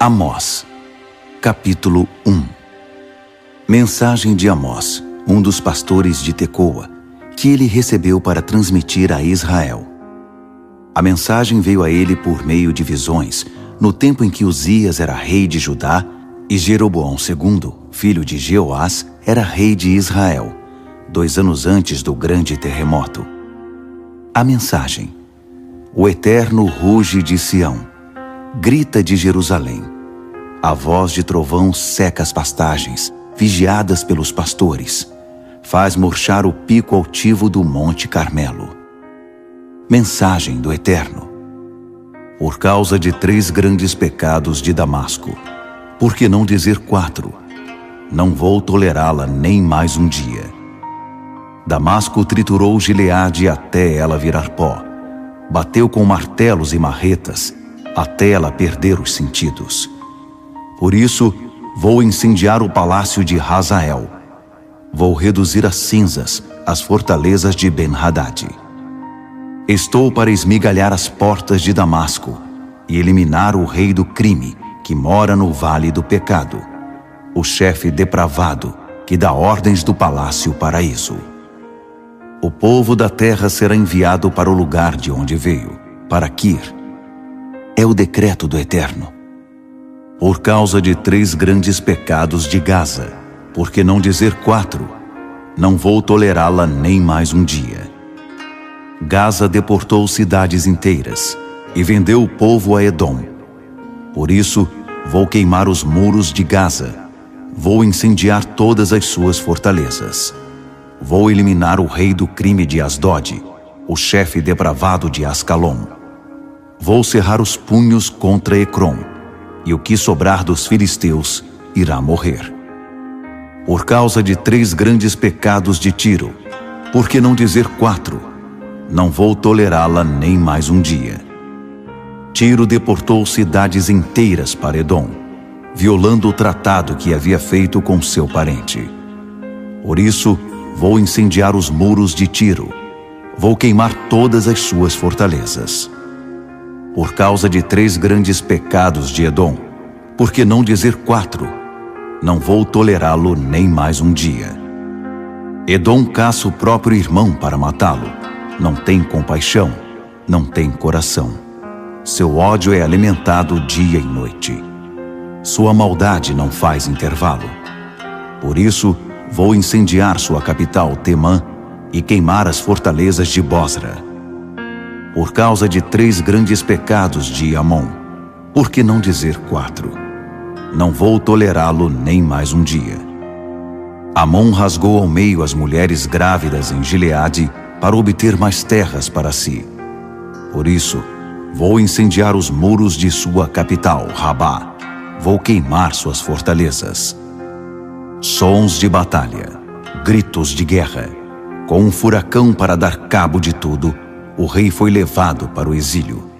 Amós, capítulo 1. Mensagem de Amós, um dos pastores de Tecoa, que ele recebeu para transmitir a Israel. A mensagem veio a ele por meio de visões, no tempo em que Uzias era rei de Judá e Jeroboão II, filho de Jeoás, era rei de Israel, 2 anos antes do grande terremoto. A mensagem: o Eterno ruge de Sião, grita de Jerusalém. A voz de trovão seca as pastagens, vigiadas pelos pastores. Faz murchar o pico altivo do Monte Carmelo. Mensagem do Eterno: por causa de 3 grandes pecados de Damasco, por que não dizer 4? Não vou tolerá-la nem mais um dia. Damasco triturou Gileade até ela virar pó. Bateu com martelos e marretas, até ela perder os sentidos. Por isso, vou incendiar o palácio de Hazael. Vou reduzir a cinzas as fortalezas de Ben-Hadad. Estou para esmigalhar as portas de Damasco e eliminar o rei do crime que mora no vale do pecado, o chefe depravado que dá ordens do palácio paraíso. O povo da terra será enviado para o lugar de onde veio, para Kir. É o decreto do Eterno. Por causa de 3 grandes pecados de Gaza, por que não dizer 4? Não vou tolerá-la nem mais um dia. Gaza deportou cidades inteiras e vendeu o povo a Edom. Por isso, vou queimar os muros de Gaza. Vou incendiar todas as suas fortalezas. Vou eliminar o rei do crime de Asdod, o chefe depravado de Ascalon. Vou cerrar os punhos contra Ecrom, e o que sobrar dos filisteus irá morrer. Por causa de 3 grandes pecados de Tiro, por que não dizer 4? Não vou tolerá-la nem mais um dia. Tiro deportou cidades inteiras para Edom, violando o tratado que havia feito com seu parente. Por isso, vou incendiar os muros de Tiro. Vou queimar todas as suas fortalezas. Por causa de 3 grandes pecados de Edom, por que não dizer 4? Não vou tolerá-lo nem mais um dia. Edom caça o próprio irmão para matá-lo. Não tem compaixão, não tem coração. Seu ódio é alimentado dia e noite. Sua maldade não faz intervalo. Por isso, vou incendiar sua capital, Temã, e queimar as fortalezas de Bosra. Por causa de 3 grandes pecados de Amon, por que não dizer 4? Não vou tolerá-lo nem mais um dia. Amon rasgou ao meio as mulheres grávidas em Gileade para obter mais terras para si. Por isso, vou incendiar os muros de sua capital, Rabá. Vou queimar suas fortalezas. Sons de batalha, gritos de guerra. Com um furacão para dar cabo de tudo, o rei foi levado para o exílio,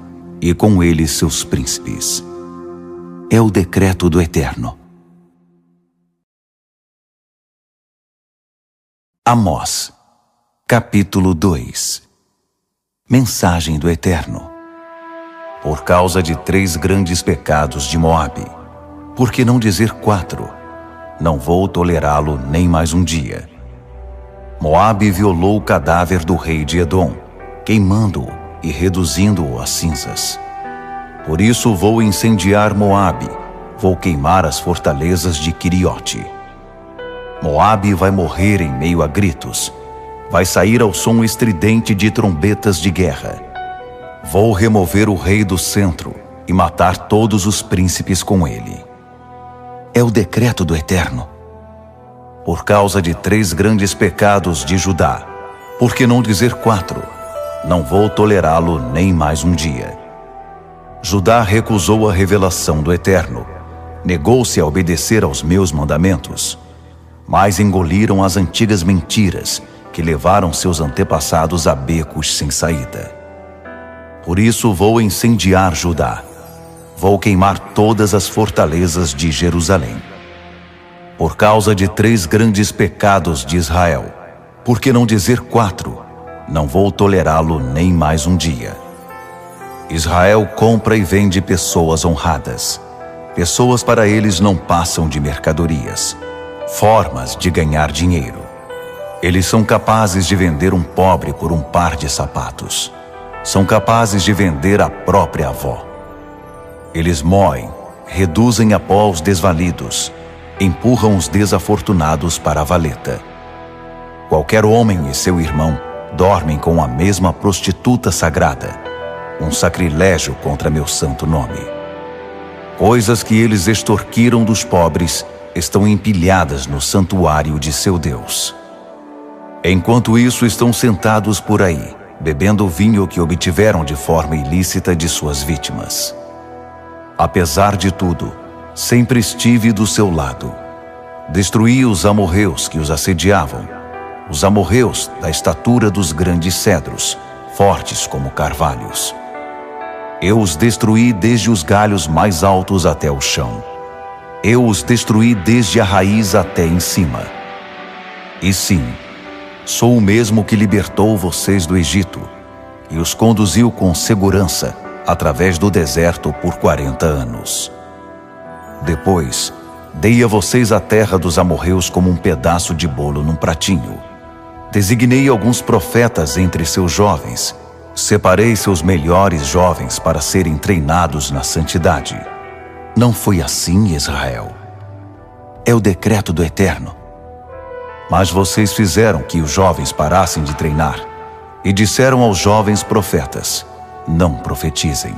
e com ele seus príncipes. É o decreto do Eterno. Amós, capítulo 2. Mensagem do Eterno: por causa de 3 grandes pecados de Moabe, por que não dizer 4? Não vou tolerá-lo nem mais um dia. Moabe violou o cadáver do rei de Edom, queimando-o e reduzindo-o a cinzas. Por isso vou incendiar Moabe, vou queimar as fortalezas de Queriote. Moabe vai morrer em meio a gritos, vai sair ao som estridente de trombetas de guerra. Vou remover o rei do centro e matar todos os príncipes com ele. É o decreto do Eterno. Por causa de 3 grandes pecados de Judá, por que não dizer 4? Não vou tolerá-lo nem mais um dia. Judá recusou a revelação do Eterno, negou-se a obedecer aos meus mandamentos, mas engoliram as antigas mentiras que levaram seus antepassados a becos sem saída. Por isso vou incendiar Judá. Vou queimar todas as fortalezas de Jerusalém. Por causa de 3 grandes pecados de Israel, por que não dizer 4? Não vou tolerá-lo nem mais um dia. Israel compra e vende pessoas honradas. Pessoas para eles não passam de mercadorias, formas de ganhar dinheiro. Eles são capazes de vender um pobre por um par de sapatos. São capazes de vender a própria avó. Eles moem, reduzem a pó os desvalidos, empurram os desafortunados para a valeta. Qualquer homem e seu irmão dormem com a mesma prostituta sagrada, um sacrilégio contra meu santo nome. Coisas que eles extorquiram dos pobres estão empilhadas no santuário de seu Deus. Enquanto isso, estão sentados por aí, bebendo o vinho que obtiveram de forma ilícita de suas vítimas. Apesar de tudo, sempre estive do seu lado. Destruí os amorreus que os assediavam, os amorreus da estatura dos grandes cedros, fortes como carvalhos. Eu os destruí desde os galhos mais altos até o chão. Eu os destruí desde a raiz até em cima. E sim, sou o mesmo que libertou vocês do Egito e os conduziu com segurança através do deserto por 40 anos. Depois, dei a vocês a terra dos amorreus como um pedaço de bolo num pratinho. Designei alguns profetas entre seus jovens. Separei seus melhores jovens para serem treinados na santidade. Não foi assim, Israel. É o decreto do Eterno. Mas vocês fizeram que os jovens parassem de treinar e disseram aos jovens profetas: não profetizem.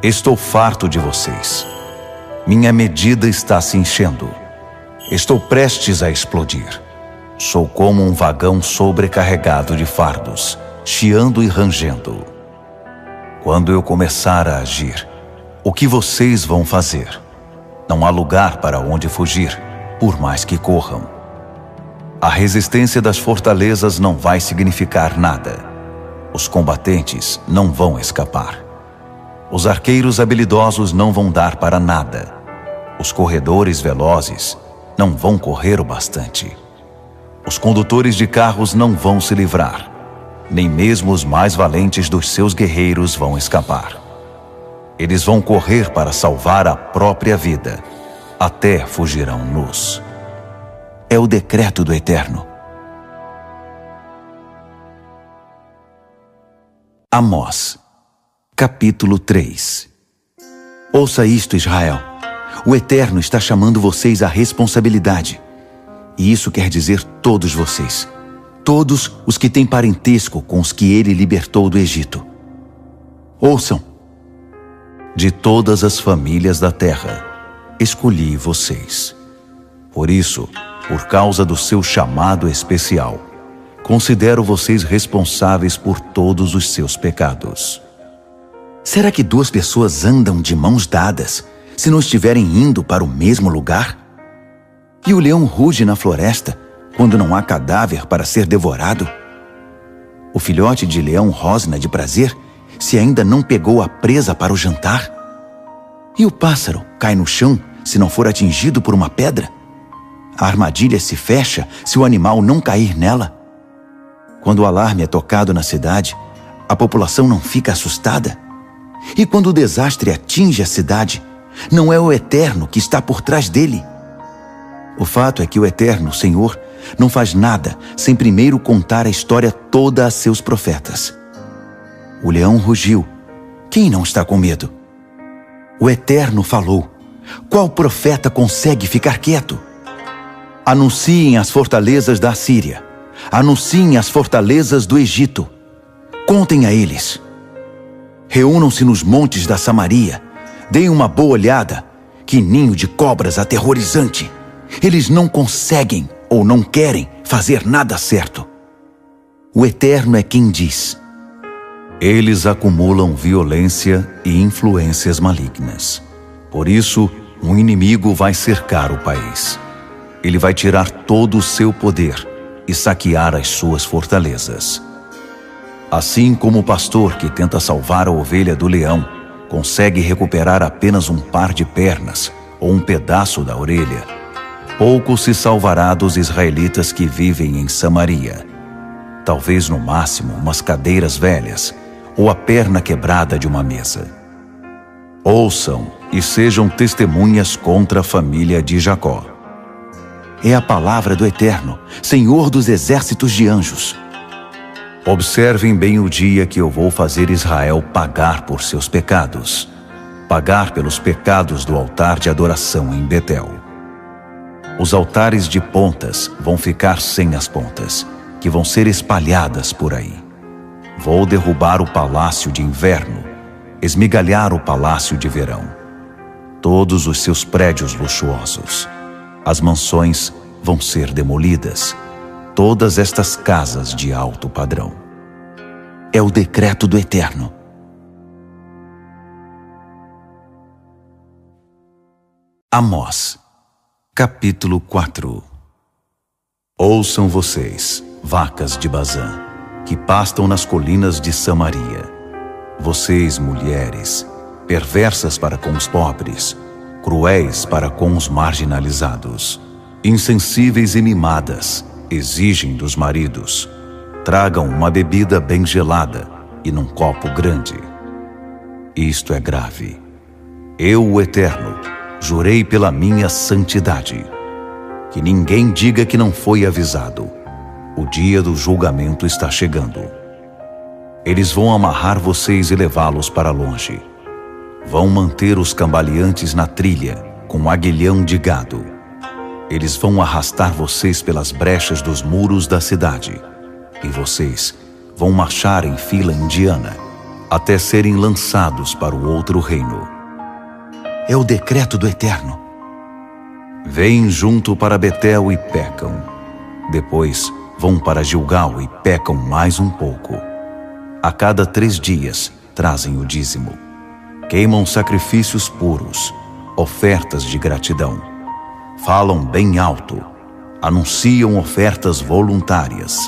Estou farto de vocês. Minha medida está se enchendo. Estou prestes a explodir. Sou como um vagão sobrecarregado de fardos, chiando e rangendo. Quando eu começar a agir, o que vocês vão fazer? Não há lugar para onde fugir, por mais que corram. A resistência das fortalezas não vai significar nada. Os combatentes não vão escapar. Os arqueiros habilidosos não vão dar para nada. Os corredores velozes não vão correr o bastante. Os condutores de carros não vão se livrar. Nem mesmo os mais valentes dos seus guerreiros vão escapar. Eles vão correr para salvar a própria vida. Até fugirão nus. É o decreto do Eterno. Amós, capítulo 3. Ouça isto, Israel. O Eterno está chamando vocês à responsabilidade. E isso quer dizer todos vocês. Todos os que têm parentesco com os que ele libertou do Egito. Ouçam. De todas as famílias da terra, escolhi vocês. Por isso, por causa do seu chamado especial, considero vocês responsáveis por todos os seus pecados. Será que duas pessoas andam de mãos dadas se não estiverem indo para o mesmo lugar? E o leão ruge na floresta quando não há cadáver para ser devorado? O filhote de leão rosna de prazer se ainda não pegou a presa para o jantar? E o pássaro cai no chão se não for atingido por uma pedra? A armadilha se fecha se o animal não cair nela? Quando o alarme é tocado na cidade, a população não fica assustada? E quando o desastre atinge a cidade, não é o Eterno que está por trás dele? O fato é que o Eterno, Senhor, não faz nada sem primeiro contar a história toda a seus profetas. O leão rugiu. Quem não está com medo? O Eterno falou. Qual profeta consegue ficar quieto? Anunciem as fortalezas da Assíria. Anunciem as fortalezas do Egito. Contem a eles. Reúnam-se nos montes da Samaria. Deem uma boa olhada. Que ninho de cobras aterrorizante. Eles não conseguem ou não querem fazer nada certo. O Eterno é quem diz. Eles acumulam violência e influências malignas. Por isso, um inimigo vai cercar o país. Ele vai tirar todo o seu poder e saquear as suas fortalezas. Assim como o pastor que tenta salvar a ovelha do leão consegue recuperar apenas um par de pernas ou um pedaço da orelha, pouco se salvará dos israelitas que vivem em Samaria. Talvez no máximo umas cadeiras velhas ou a perna quebrada de uma mesa. Ouçam e sejam testemunhas contra a família de Jacó. É a palavra do Eterno, Senhor dos exércitos de anjos. Observem bem o dia que eu vou fazer Israel pagar por seus pecados, pagar pelos pecados do altar de adoração em Betel. Os altares de pontas vão ficar sem as pontas, que vão ser espalhadas por aí. Vou derrubar o palácio de inverno, esmigalhar o palácio de verão, todos os seus prédios luxuosos. As mansões vão ser demolidas, todas estas casas de alto padrão. É o decreto do Eterno. Amós, capítulo 4. Ouçam vocês, vacas de Bazã, que pastam nas colinas de Samaria. Vocês, mulheres, perversas para com os pobres, cruéis para com os marginalizados, insensíveis e mimadas, exigem dos maridos: tragam uma bebida bem gelada e num copo grande. Isto é grave. Eu, o Eterno, jurei pela minha santidade. Que ninguém diga que não foi avisado. O dia do julgamento está chegando. Eles vão amarrar vocês e levá-los para longe. Vão manter os cambaleantes na trilha, com aguilhão de gado. Eles vão arrastar vocês pelas brechas dos muros da cidade. E vocês vão marchar em fila indiana, até serem lançados para o outro reino. É o decreto do Eterno. Vêm junto para Betel e pecam. Depois vão para Gilgal e pecam mais um pouco. A cada 3 dias trazem o dízimo. Queimam sacrifícios puros, ofertas de gratidão. Falam bem alto, anunciam ofertas voluntárias.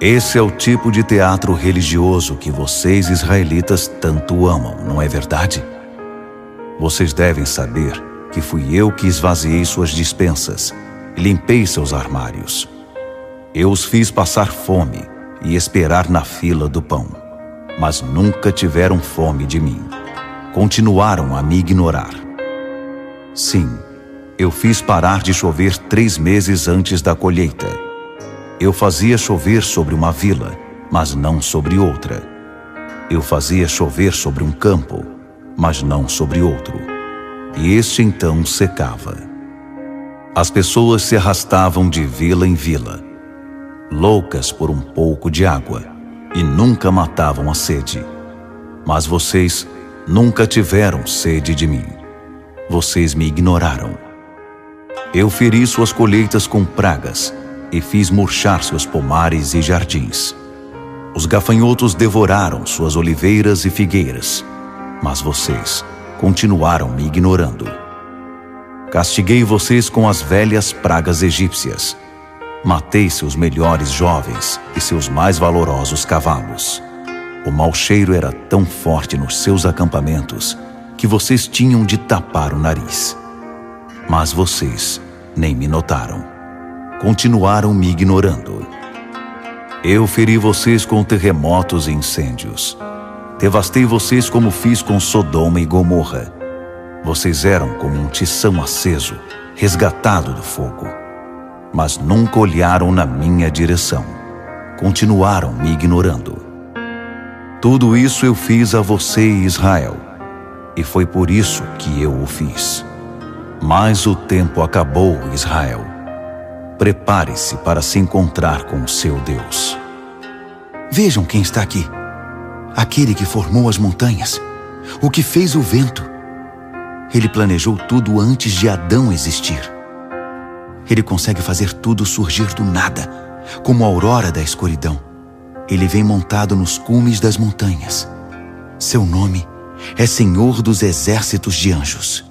Esse é o tipo de teatro religioso que vocês israelitas tanto amam, não é verdade? Vocês devem saber que fui eu que esvaziei suas despensas e limpei seus armários. Eu os fiz passar fome e esperar na fila do pão, mas nunca tiveram fome de mim. Continuaram a me ignorar. Sim, eu fiz parar de chover 3 meses antes da colheita. Eu fazia chover sobre uma vila, mas não sobre outra. Eu fazia chover sobre um campo, mas não sobre outro. E este então secava. As pessoas se arrastavam de vila em vila, loucas por um pouco de água, e nunca matavam a sede. Mas vocês nunca tiveram sede de mim. Vocês me ignoraram. Eu feri suas colheitas com pragas e fiz murchar seus pomares e jardins. Os gafanhotos devoraram suas oliveiras e figueiras, mas vocês continuaram me ignorando. Castiguei vocês com as velhas pragas egípcias. Matei seus melhores jovens e seus mais valorosos cavalos. O mau cheiro era tão forte nos seus acampamentos que vocês tinham de tapar o nariz. Mas vocês nem me notaram. Continuaram me ignorando. Eu feri vocês com terremotos e incêndios. Devastei vocês como fiz com Sodoma e Gomorra. Vocês eram como um tição aceso, resgatado do fogo. Mas nunca olharam na minha direção. Continuaram me ignorando. Tudo isso eu fiz a você, Israel, e foi por isso que eu o fiz. Mas o tempo acabou, Israel. Prepare-se para se encontrar com o seu Deus. Vejam quem está aqui. Aquele que formou as montanhas, o que fez o vento. Ele planejou tudo antes de Adão existir. Ele consegue fazer tudo surgir do nada, como a aurora da escuridão. Ele vem montado nos cumes das montanhas. Seu nome é Senhor dos exércitos de anjos.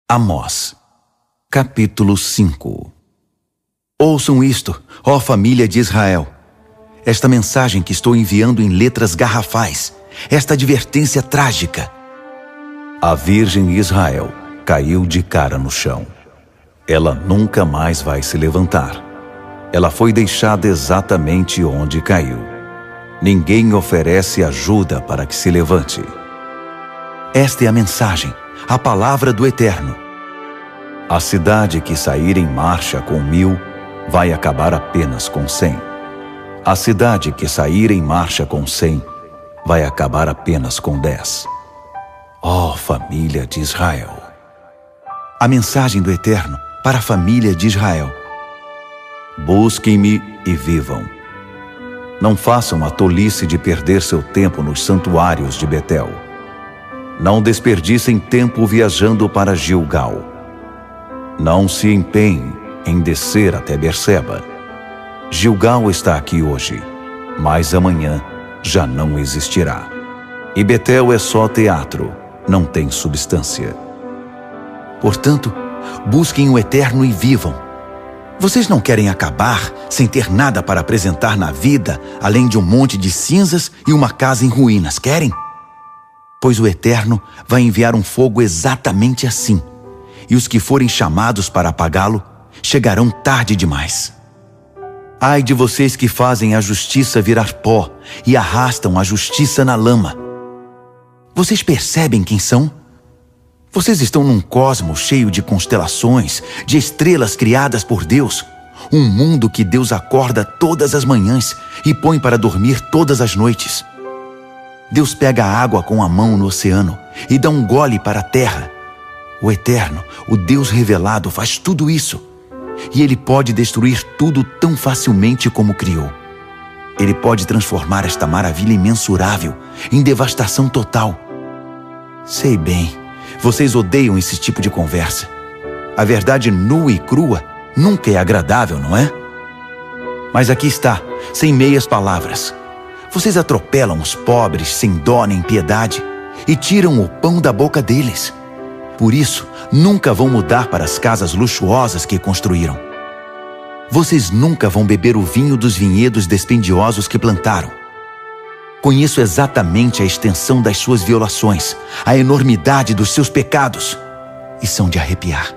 Amós, capítulo 5. Ouçam isto, ó família de Israel. Esta mensagem que estou enviando em letras garrafais, esta advertência trágica. A Virgem Israel caiu de cara no chão. Ela nunca mais vai se levantar. Ela foi deixada exatamente onde caiu. Ninguém oferece ajuda para que se levante. Esta é a mensagem, a palavra do Eterno. A cidade que sair em marcha com 1000 vai acabar apenas com 100. A cidade que sair em marcha com 100 vai acabar apenas com 10. Ó família de Israel! A mensagem do Eterno para a família de Israel. Busquem-me e vivam. Não façam a tolice de perder seu tempo nos santuários de Betel. Não desperdicem tempo viajando para Gilgal. Não se empenhem em descer até Berseba. Gilgal está aqui hoje, mas amanhã já não existirá. E Betel é só teatro, não tem substância. Portanto, busquem o Eterno e vivam. Vocês não querem acabar sem ter nada para apresentar na vida, além de um monte de cinzas e uma casa em ruínas, querem? Pois o Eterno vai enviar um fogo exatamente assim, e os que forem chamados para apagá-lo chegarão tarde demais. Ai de vocês que fazem a justiça virar pó e arrastam a justiça na lama. Vocês percebem quem são? Vocês estão num cosmos cheio de constelações, de estrelas criadas por Deus. Um mundo que Deus acorda todas as manhãs e põe para dormir todas as noites. Deus pega a água com a mão no oceano e dá um gole para a terra. O Eterno, o Deus revelado, faz tudo isso. E Ele pode destruir tudo tão facilmente como criou. Ele pode transformar esta maravilha imensurável em devastação total. Sei bem, vocês odeiam esse tipo de conversa. A verdade nua e crua nunca é agradável, não é? Mas aqui está, sem meias palavras. Vocês atropelam os pobres sem dó nem piedade e tiram o pão da boca deles. Por isso, nunca vão mudar para as casas luxuosas que construíram. Vocês nunca vão beber o vinho dos vinhedos dispendiosos que plantaram. Conheço exatamente a extensão das suas violações, a enormidade dos seus pecados, e são de arrepiar.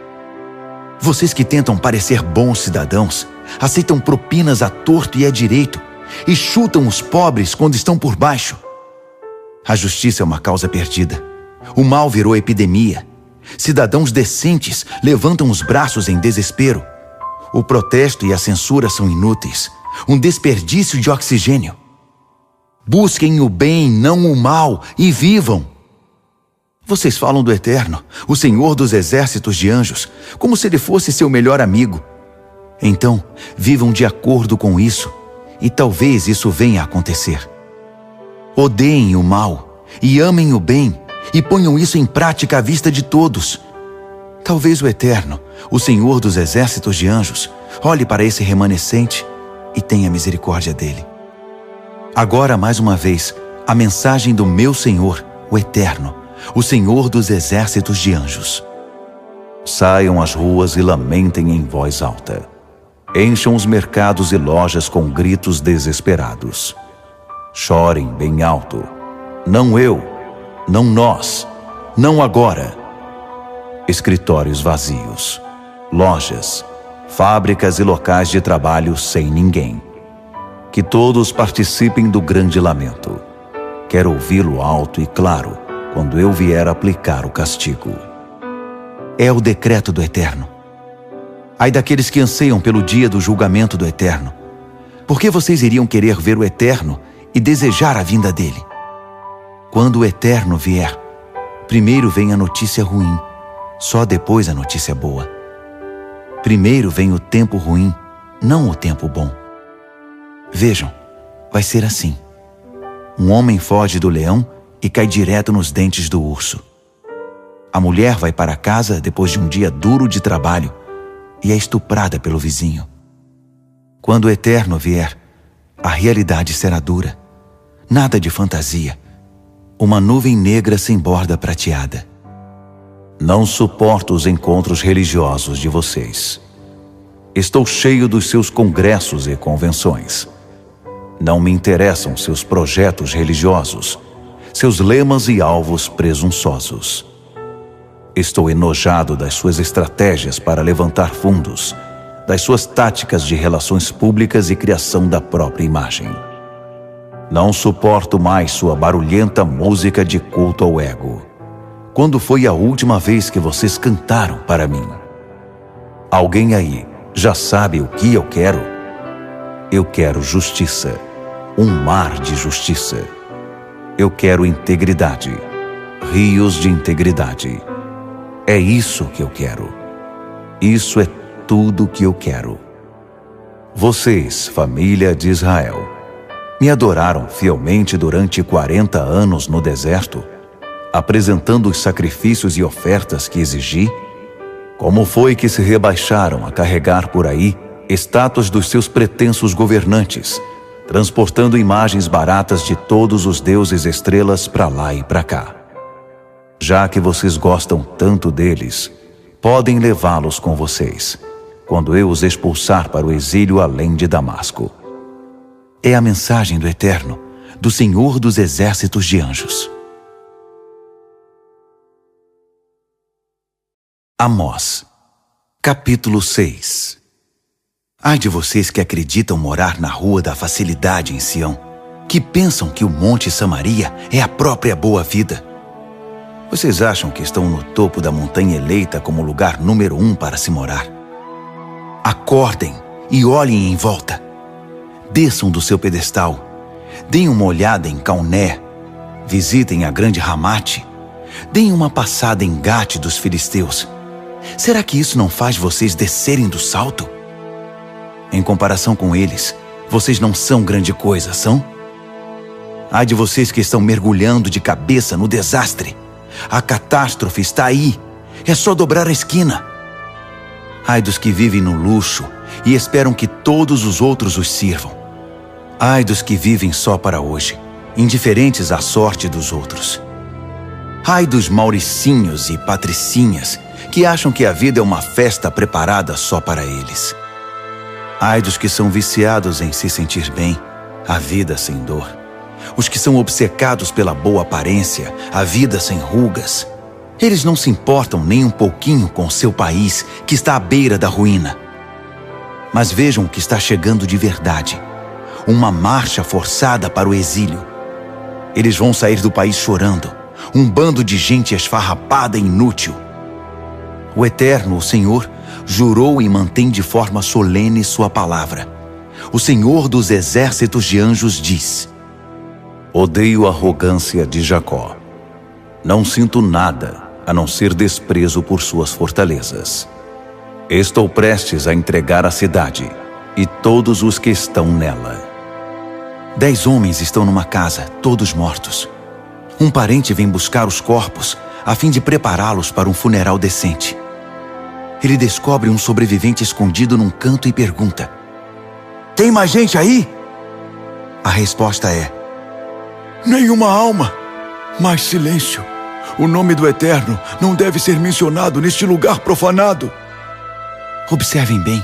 Vocês que tentam parecer bons cidadãos, aceitam propinas à torto e à direito, e chutam os pobres quando estão por baixo. A justiça é uma causa perdida. O mal virou epidemia. Cidadãos decentes levantam os braços em desespero. O protesto e a censura são inúteis, um desperdício de oxigênio. Busquem o bem, não o mal, e vivam. Vocês falam do Eterno, o Senhor dos exércitos de anjos, como se ele fosse seu melhor amigo. Então, vivam de acordo com isso, e talvez isso venha a acontecer. Odeiem o mal, e amem o bem, e ponham isso em prática à vista de todos. Talvez o Eterno, o Senhor dos exércitos de anjos, olhe para esse remanescente e tenha misericórdia dele. Agora, mais uma vez, a mensagem do meu Senhor, o Eterno, o Senhor dos exércitos de anjos. Saiam às ruas e lamentem em voz alta. Encham os mercados e lojas com gritos desesperados. Chorem bem alto. Não eu, não nós, não agora. Escritórios vazios, lojas, fábricas e locais de trabalho sem ninguém. Que todos participem do grande lamento. Quero ouvi-lo alto e claro quando eu vier aplicar o castigo. É o decreto do Eterno. Ai daqueles que anseiam pelo dia do julgamento do Eterno. Por que vocês iriam querer ver o Eterno e desejar a vinda dele? Quando o Eterno vier, primeiro vem a notícia ruim, só depois a notícia boa. Primeiro vem o tempo ruim, não o tempo bom. Vejam, vai ser assim. Um homem foge do leão e cai direto nos dentes do urso. A mulher vai para casa depois de um dia duro de trabalho e é estuprada pelo vizinho. Quando o Eterno vier, a realidade será dura. Nada de fantasia. Uma nuvem negra sem borda prateada. Não suporto os encontros religiosos de vocês. Estou cheio dos seus congressos e convenções. Não me interessam seus projetos religiosos, seus lemas e alvos presunçosos. Estou enojado das suas estratégias para levantar fundos, das suas táticas de relações públicas e criação da própria imagem. Não suporto mais sua barulhenta música de culto ao ego. Quando foi a última vez que vocês cantaram para mim? Alguém aí já sabe o que eu quero? Eu quero justiça, um mar de justiça. Eu quero integridade, rios de integridade. É isso que eu quero. Isso é tudo que eu quero. Vocês, família de Israel, me adoraram fielmente durante 40 anos no deserto, apresentando os sacrifícios e ofertas que exigi? Como foi que se rebaixaram a carregar por aí estátuas dos seus pretensos governantes, transportando imagens baratas de todos os deuses estrelas para lá e para cá? Já que vocês gostam tanto deles, podem levá-los com vocês, quando eu os expulsar para o exílio além de Damasco. É a mensagem do Eterno, do Senhor dos Exércitos de Anjos. Amós, capítulo 6. Ai de vocês que acreditam morar na rua da facilidade em Sião, que pensam que o Monte Samaria é a própria boa vida. Vocês acham que estão no topo da montanha eleita como lugar número 1 para se morar? Acordem e olhem em volta. Desçam do seu pedestal, deem uma olhada em Cauné, visitem a grande Ramate, deem uma passada em Gate dos filisteus. Será que isso não faz vocês descerem do salto? Em comparação com eles, vocês não são grande coisa, são? Ai de vocês que estão mergulhando de cabeça no desastre. A catástrofe está aí, é só dobrar a esquina. Ai dos que vivem no luxo e esperam que todos os outros os sirvam. Ai dos que vivem só para hoje, indiferentes à sorte dos outros. Ai dos mauricinhos e patricinhas que acham que a vida é uma festa preparada só para eles. Ai dos que são viciados em se sentir bem, a vida sem dor. Os que são obcecados pela boa aparência, a vida sem rugas. Eles não se importam nem um pouquinho com seu país, que está à beira da ruína. Mas vejam o que está chegando de verdade. Uma marcha forçada para o exílio. Eles vão sair do país chorando, um bando de gente esfarrapada e inútil. O Eterno, o Senhor, jurou e mantém de forma solene sua palavra. O Senhor dos Exércitos de Anjos diz: odeio a arrogância de Jacó. Não sinto nada, a não ser desprezo por suas fortalezas. Estou prestes a entregar a cidade e todos os que estão nela. 10 homens estão numa casa, todos mortos. Um parente vem buscar os corpos a fim de prepará-los para um funeral decente. Ele descobre um sobrevivente escondido num canto e pergunta: tem mais gente aí? A resposta é: nenhuma alma. Mas silêncio. O nome do Eterno não deve ser mencionado neste lugar profanado. Observem bem.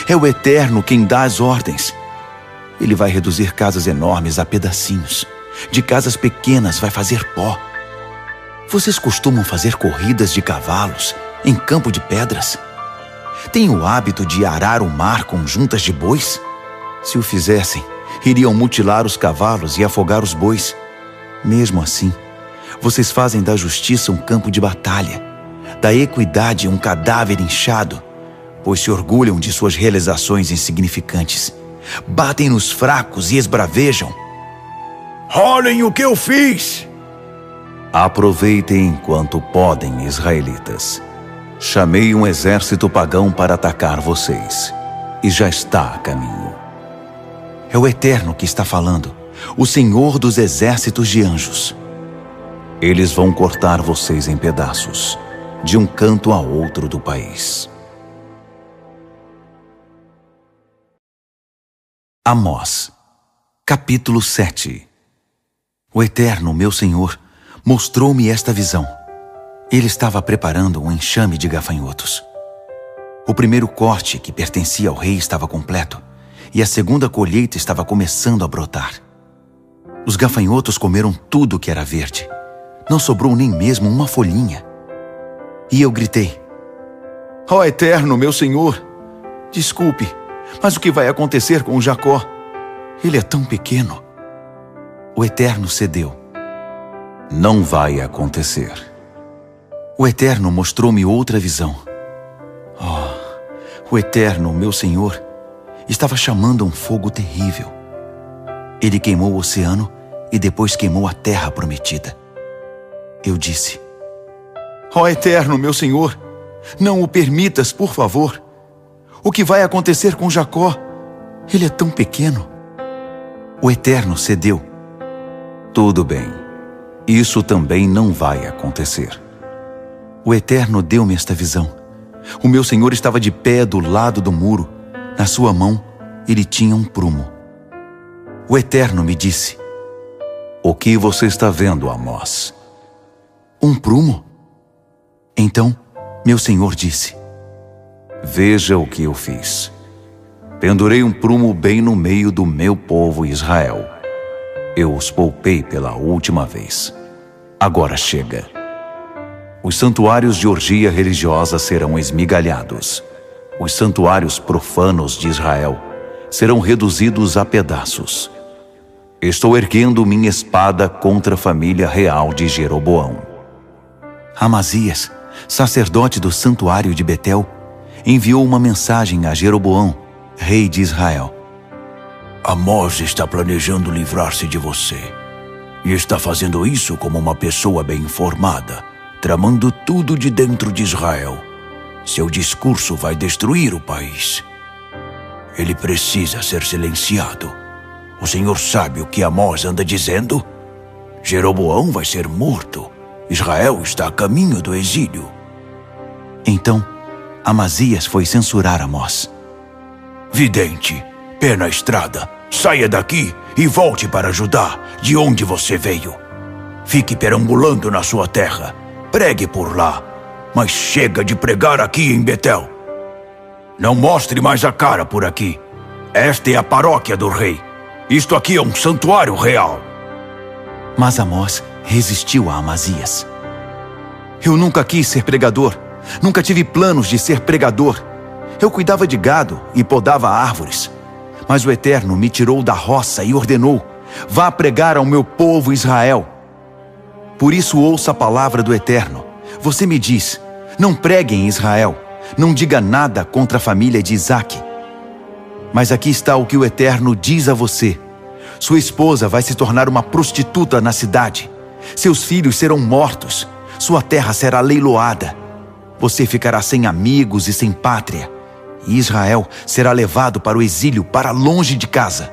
É o Eterno quem dá as ordens. Ele vai reduzir casas enormes a pedacinhos. De casas pequenas vai fazer pó. Vocês costumam fazer corridas de cavalos em campo de pedras? Têm o hábito de arar o mar com juntas de bois? Se o fizessem, iriam mutilar os cavalos e afogar os bois. Mesmo assim, vocês fazem da justiça um campo de batalha, da equidade um cadáver inchado, pois se orgulham de suas realizações insignificantes. Batem nos fracos e esbravejam: olhem o que eu fiz! Aproveitem enquanto podem, israelitas. Chamei um exército pagão para atacar vocês, e já está a caminho. É o Eterno que está falando, o Senhor dos Exércitos de Anjos. Eles vão cortar vocês em pedaços, de um canto a outro do país. Amós, capítulo 7. O Eterno, meu Senhor, mostrou-me esta visão. Ele estava preparando um enxame de gafanhotos. O primeiro corte, que pertencia ao rei, estava completo, e a segunda colheita estava começando a brotar. Os gafanhotos comeram tudo que era verde. Não sobrou nem mesmo uma folhinha. E eu gritei: ó Eterno, meu Senhor, desculpe, mas o que vai acontecer com Jacó? Ele é tão pequeno. O Eterno cedeu. Não vai acontecer. O Eterno mostrou-me outra visão. O Eterno, meu Senhor, estava chamando um fogo terrível. Ele queimou o oceano e depois queimou a terra prometida. Eu disse: Eterno, meu Senhor, não o permitas, por favor. O que vai acontecer com Jacó? Ele é tão pequeno. O Eterno cedeu. Tudo bem. Isso também não vai acontecer. O Eterno deu-me esta visão. O meu Senhor estava de pé do lado do muro. Na sua mão, ele tinha um prumo. O Eterno me disse: O que você está vendo, Amós? Um prumo? Então, meu Senhor disse: Veja o que eu fiz. Pendurei um prumo bem no meio do meu povo Israel. Eu os poupei pela última vez. Agora chega. Os santuários de orgia religiosa serão esmigalhados. Os santuários profanos de Israel serão reduzidos a pedaços. Estou erguendo minha espada contra a família real de Jeroboão. Amazias, sacerdote do santuário de Betel, enviou uma mensagem a Jeroboão, rei de Israel. Amós está planejando livrar-se de você. E está fazendo isso como uma pessoa bem informada, tramando tudo de dentro de Israel. Seu discurso vai destruir o país. Ele precisa ser silenciado. O Senhor sabe o que Amós anda dizendo? Jeroboão vai ser morto. Israel está a caminho do exílio. Então, Amazias foi censurar Amós. Vidente, pé na estrada, saia daqui e volte para Judá, de onde você veio. Fique perambulando na sua terra, pregue por lá, mas chega de pregar aqui em Betel. Não mostre mais a cara por aqui. Esta é a paróquia do rei. Isto aqui é um santuário real. Mas Amós resistiu a Amazias. Eu nunca quis ser pregador, nunca tive planos de ser pregador. Eu cuidava de gado e podava árvores. Mas o Eterno me tirou da roça e ordenou: vá pregar ao meu povo Israel. Por isso ouça a palavra do Eterno. Você me diz: não pregue em Israel, não diga nada contra a família de Isaque. Mas aqui está o que o Eterno diz a você: sua esposa vai se tornar uma prostituta na cidade. Seus filhos serão mortos. Sua terra será leiloada. Você ficará sem amigos e sem pátria. E Israel será levado para o exílio, para longe de casa.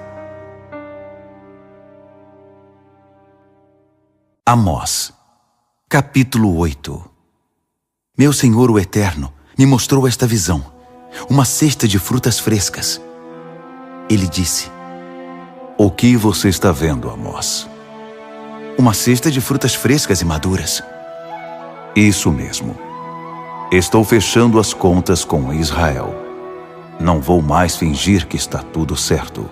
Amós, capítulo 8. Meu Senhor, o Eterno, me mostrou esta visão: uma cesta de frutas frescas. Ele disse: O que você está vendo, Amós? Uma cesta de frutas frescas e maduras. Isso mesmo. Estou fechando as contas com Israel. Não vou mais fingir que está tudo certo.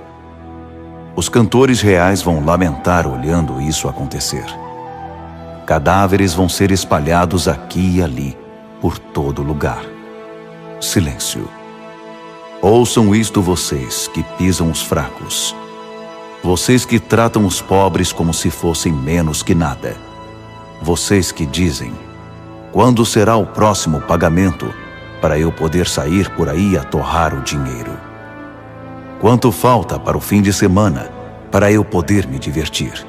Os cantores reais vão lamentar olhando isso acontecer. Cadáveres vão ser espalhados aqui e ali, por todo lugar. Silêncio. Ouçam isto, vocês que pisam os fracos. Vocês que tratam os pobres como se fossem menos que nada. Vocês que dizem: quando será o próximo pagamento para eu poder sair por aí a torrar o dinheiro? Quanto falta para o fim de semana para eu poder me divertir?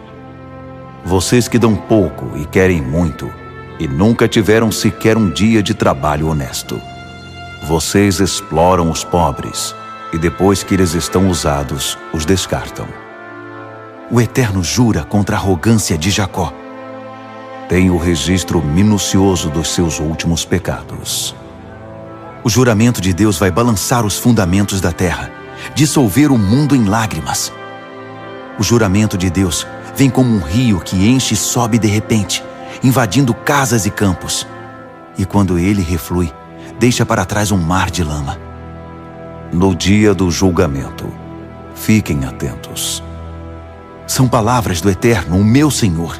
Vocês que dão pouco e querem muito e nunca tiveram sequer um dia de trabalho honesto. Vocês exploram os pobres e depois que eles estão usados, os descartam. O Eterno jura contra a arrogância de Jacó. Tem o registro minucioso dos seus últimos pecados. O juramento de Deus vai balançar os fundamentos da terra, dissolver o mundo em lágrimas. O juramento de Deus vem como um rio que enche e sobe de repente, invadindo casas e campos. E quando ele reflui, deixa para trás um mar de lama. No dia do julgamento, fiquem atentos. São palavras do Eterno, o meu Senhor.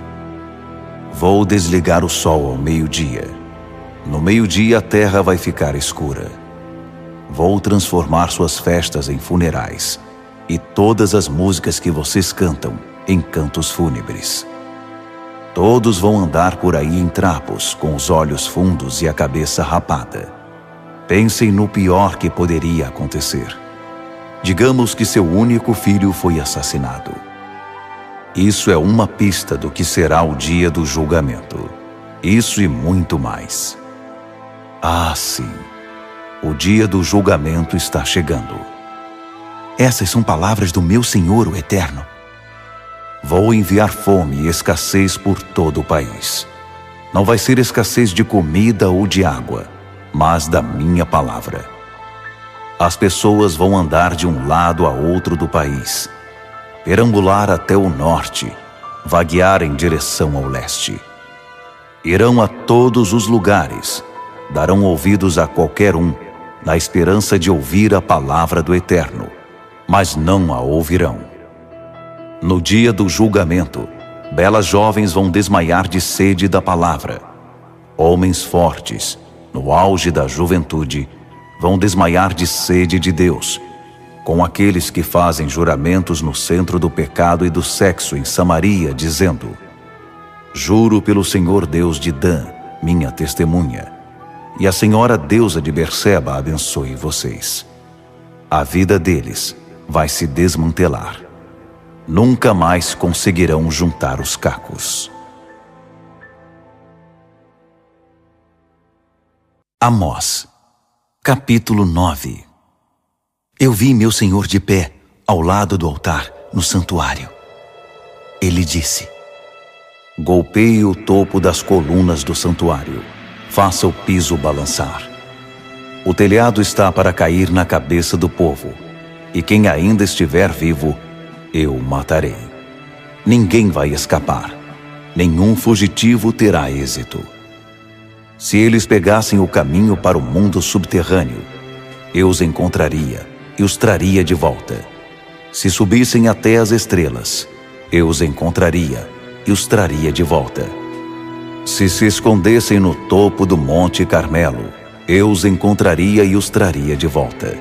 Vou desligar o sol ao meio-dia. No meio-dia a terra vai ficar escura. Vou transformar suas festas em funerais, e todas as músicas que vocês cantam em cantos fúnebres. Todos vão andar por aí em trapos, com os olhos fundos e a cabeça rapada. Pensem no pior que poderia acontecer. Digamos que seu único filho foi assassinado. Isso é uma pista do que será o dia do julgamento. Isso e muito mais. Ah, sim. O dia do julgamento está chegando. Essas são palavras do meu Senhor, o Eterno. Vou enviar fome e escassez por todo o país. Não vai ser escassez de comida ou de água, mas da minha palavra. As pessoas vão andar de um lado a outro do país, perambular até o norte, vaguear em direção ao leste. Irão a todos os lugares, darão ouvidos a qualquer um, na esperança de ouvir a palavra do Eterno, mas não a ouvirão. No dia do julgamento, belas jovens vão desmaiar de sede da palavra. Homens fortes, no auge da juventude, vão desmaiar de sede de Deus, com aqueles que fazem juramentos no centro do pecado e do sexo em Samaria, dizendo: juro pelo Senhor Deus de Dan, minha testemunha, e a Senhora deusa de Berseba abençoe vocês. A vida deles vai se desmantelar. Nunca mais conseguirão juntar os cacos. Amós, capítulo 9. Eu vi meu Senhor de pé, ao lado do altar, no santuário. Ele disse: golpeie o topo das colunas do santuário, faça o piso balançar. O telhado está para cair na cabeça do povo, e quem ainda estiver vivo, eu matarei. Ninguém vai escapar, nenhum fugitivo terá êxito. Se eles pegassem o caminho para o mundo subterrâneo, eu os encontraria e os traria de volta. Se subissem até as estrelas, eu os encontraria e os traria de volta. Se se escondessem no topo do Monte Carmelo, eu os encontraria e os traria de volta.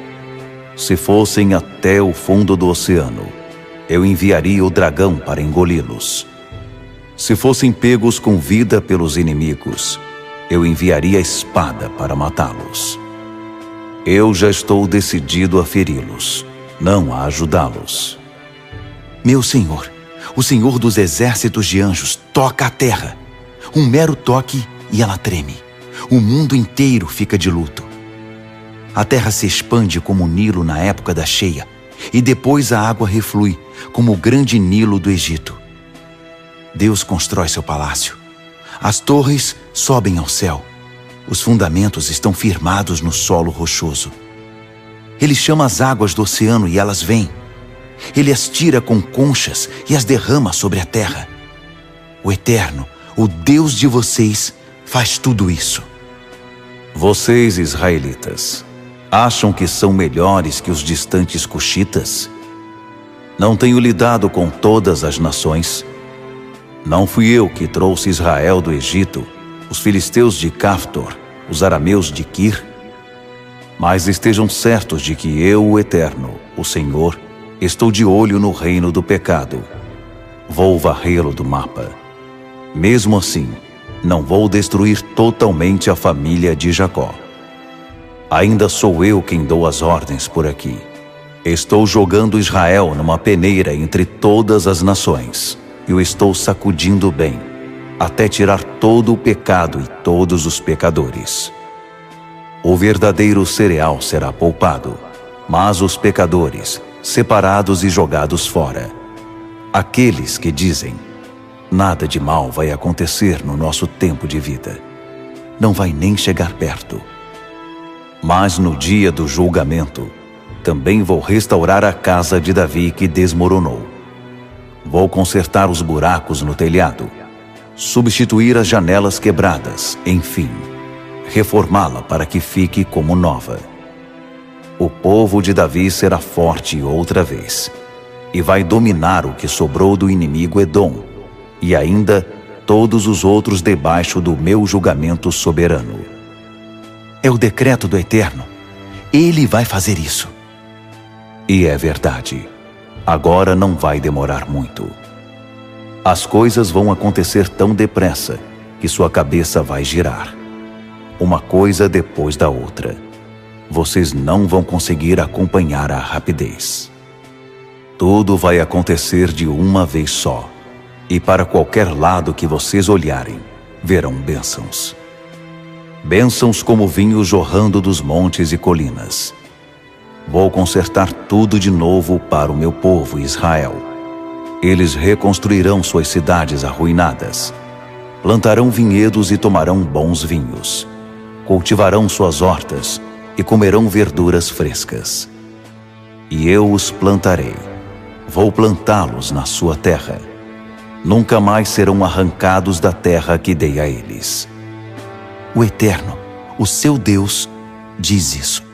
Se fossem até o fundo do oceano, eu enviaria o dragão para engoli-los. Se fossem pegos com vida pelos inimigos, eu enviaria a espada para matá-los. Eu já estou decidido a feri-los, não a ajudá-los. Meu Senhor, o Senhor dos exércitos de anjos, toca a terra. Um mero toque e ela treme. O mundo inteiro fica de luto. A terra se expande como o Nilo na época da cheia, e depois a água reflui, como o grande Nilo do Egito. Deus constrói seu palácio. As torres sobem ao céu. Os fundamentos estão firmados no solo rochoso. Ele chama as águas do oceano e elas vêm. Ele as tira com conchas e as derrama sobre a terra. O Eterno, o Deus de vocês, faz tudo isso. Vocês, israelitas, acham que são melhores que os distantes cuxitas? Não tenho lidado com todas as nações? Não fui eu que trouxe Israel do Egito, os filisteus de Caftor, os arameus de Quir? Mas estejam certos de que eu, o Eterno, o Senhor, estou de olho no reino do pecado. Vou varrê-lo do mapa. Mesmo assim, não vou destruir totalmente a família de Jacó. Ainda sou eu quem dou as ordens por aqui. Estou jogando Israel numa peneira entre todas as nações, e o estou sacudindo bem, até tirar todo o pecado e todos os pecadores. O verdadeiro cereal será poupado, mas os pecadores, separados e jogados fora. Aqueles que dizem: nada de mal vai acontecer no nosso tempo de vida. Não vai nem chegar perto. Mas no dia do julgamento, também vou restaurar a casa de Davi que desmoronou. Vou consertar os buracos no telhado, substituir as janelas quebradas, enfim, reformá-la para que fique como nova. O povo de Davi será forte outra vez, e vai dominar o que sobrou do inimigo Edom, e ainda todos os outros debaixo do meu julgamento soberano. É o decreto do Eterno. Ele vai fazer isso. E é verdade. Agora não vai demorar muito. As coisas vão acontecer tão depressa que sua cabeça vai girar. Uma coisa depois da outra. Vocês não vão conseguir acompanhar a rapidez. Tudo vai acontecer de uma vez só. E para qualquer lado que vocês olharem, verão bênçãos. Bênçãos como vinho jorrando dos montes e colinas. Vou consertar tudo de novo para o meu povo Israel. Eles reconstruirão suas cidades arruinadas. Plantarão vinhedos e tomarão bons vinhos. Cultivarão suas hortas e comerão verduras frescas. E eu os plantarei. Vou plantá-los na sua terra. Nunca mais serão arrancados da terra que dei a eles. O Eterno, o seu Deus, diz isso.